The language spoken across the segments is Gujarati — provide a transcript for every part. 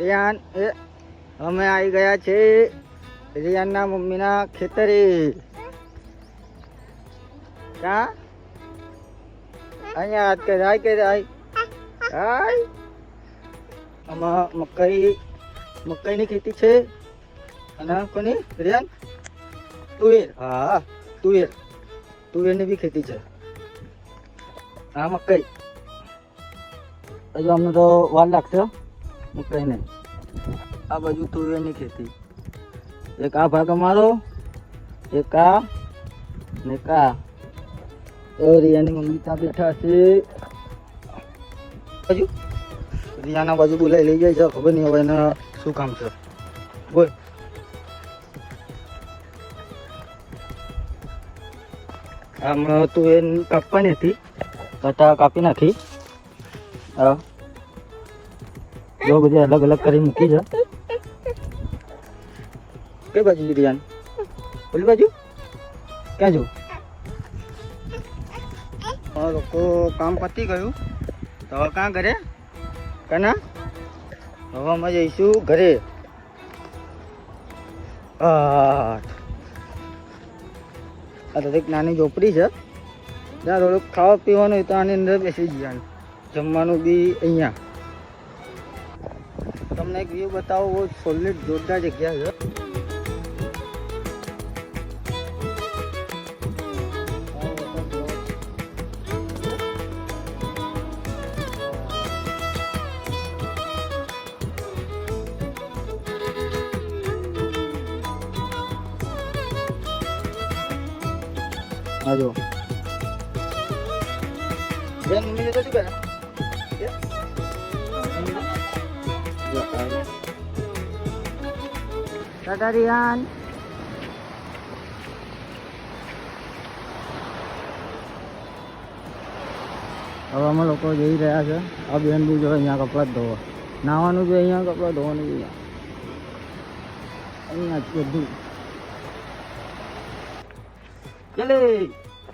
રિયાન અમે આવી ગયા છે રિયાનના મમ્મીના ખેતરે. ક્યાં? અહીંયા હાથ કે જાય હાય. આમાં મકાઈની ખેતી છે. અને કોની રિયાન? તુવેર. હા તુવેરની બી ખેતી છે. આ મકાઈ હજુ અમને તો વાર લાગશે મકાઈને. આ બાજુ તુવેરની ખેતી. એક આ ભાગ અમારો, એક આ ને કા. રિયાની મમ્મી ત્યાં બેઠા છે. બાજુ રિયાના બાજુ બોલાઈ લઈ જાય છે. ખબર નહીં હવે એને શું કામ છે. બોલ. હમણાં તુવેર કાપવાની હતી, કટા કાપી નાખી. હા, જો બધી અલગ અલગ કરી મૂકી છે. કઈ બાજુ રિયાન? ઓલી બાજુ? ક્યાં જવું? લોકો કામ પતી ગયું તો હવે ક્યાં ઘરે? કના હવે અમે જઈશું ઘરે. આ તો એક નાની ઝોપડી છે, જ્યાં થોડુંક ખાવા પીવાનું હોય તો આની અંદર બેસી જવાનું. જમવાનું બી અહીંયા. તમને એક વ્યૂ બતાવો, બહુ સોલિડ જોરદાર જગ્યા છે. આ જો બેન મમ્મી ને તો બેન ટાટા રિયાન. હવે અમે લોકો જઈ રહ્યા છે. આ બેન બી જો અહીંયા કપડાં જ ધોવા, નાવાનું બી અહીંયા, કપડાં ધોવાનું બી અહીંયા જ બધું. ચલે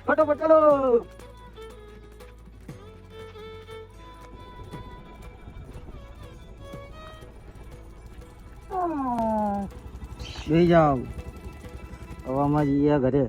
ફટાફટ ચલો. બેસી જાઓ. હવામાં જઈએ ઘરે.